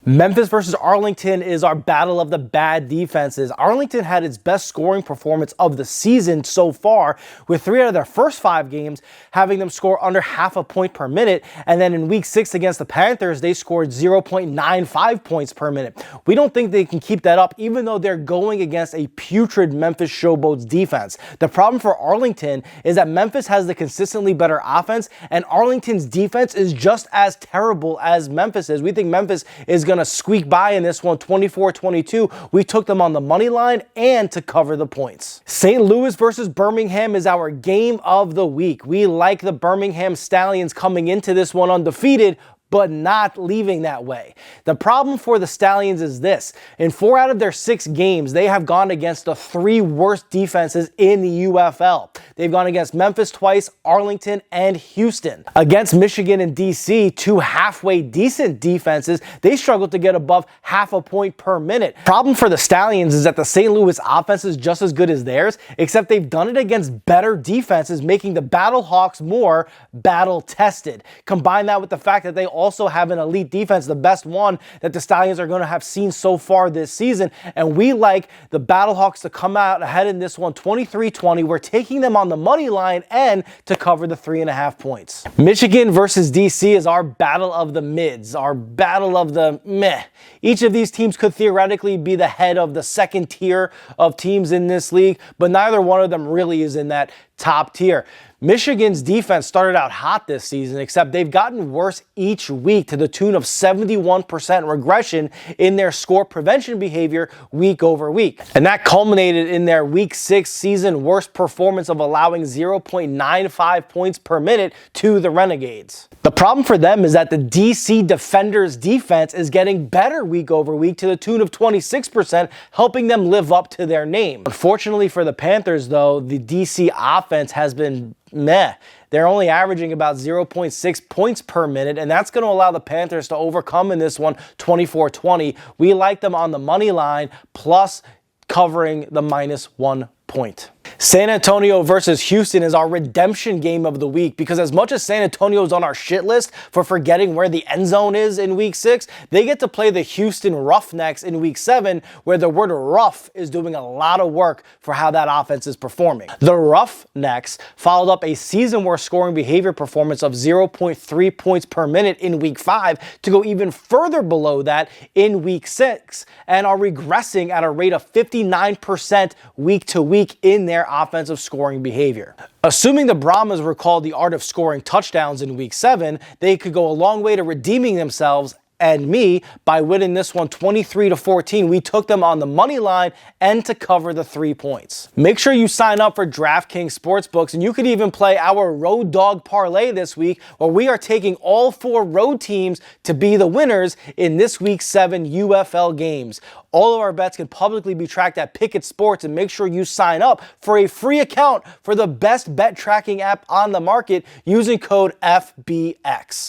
Memphis versus Arlington is our battle of the bad defenses. Arlington had its best scoring performance of the season so far, with 3 out of their first 5 games having them score under half a point per minute. And then in week 6 against the Panthers, they scored 0.95 points per minute. We don't think they can keep that up, even though they're going against a putrid Memphis Showboats defense. The problem for Arlington is that Memphis has the consistently better offense, and Arlington's defense is just as terrible as Memphis is. We think Memphis is going to squeak by in this one 24-22. We took them on the money line and to cover the points. St. Louis versus Birmingham is our game of the week. We like the Birmingham Stallions coming into this one undefeated, but not leaving that way. The problem for the Stallions is this: in 4 out of their 6 games, they have gone against the 3 worst defenses in the UFL. They've gone against Memphis twice, Arlington, and Houston. Against Michigan and DC, 2 halfway decent defenses, they struggled to get above half a point per minute. Problem for the Stallions is that the St. Louis offense is just as good as theirs, except they've done it against better defenses, making the Battlehawks more battle-tested. Combine that with the fact that they also have an elite defense, the best one that the Stallions are going to have seen so far this season, and we like the Battlehawks to come out ahead in this one 23-20. We're taking them on the money line and to cover the 3.5 points. Michigan versus DC is our battle of the mids, our battle of the meh. Each of these teams could theoretically be the head of the second tier of teams in this league, but neither one of them really is in that top tier. Michigan's defense started out hot this season, except they've gotten worse each week to the tune of 71% regression in their score prevention behavior week over week. And that culminated in their week 6 season worst performance of allowing 0.95 points per minute to the Renegades. The problem for them is that the DC Defenders defense is getting better week over week to the tune of 26%, helping them live up to their name. Unfortunately for the Panthers, though, the DC offense has been meh. They're only averaging about 0.6 points per minute, and that's going to allow the Panthers to overcome in this one 24-20. We like them on the money line, plus covering the -1 point. San Antonio versus Houston is our redemption game of the week, because as much as San Antonio is on our shit list for forgetting where the end zone is in week 6, they get to play the Houston Roughnecks in week 7, where the word rough is doing a lot of work for how that offense is performing. The Roughnecks followed up a season worst scoring behavior performance of 0.3 points per minute in week 5 to go even further below that in week 6, and are regressing at a rate of 59% week to week in their offensive scoring behavior. Assuming the Brahmas recall the art of scoring touchdowns in week 7, they could go a long way to redeeming themselves and me by winning this one 23-14. We took them on the money line and to cover the 3 points. Make sure you sign up for DraftKings Sportsbooks, and you could even play our Road Dog Parlay this week, where we are taking all 4 road teams to be the winners in this week 7 UFL games. All of our bets can publicly be tracked at Pickett Sports, and make sure you sign up for a free account for the best bet tracking app on the market using code FBX.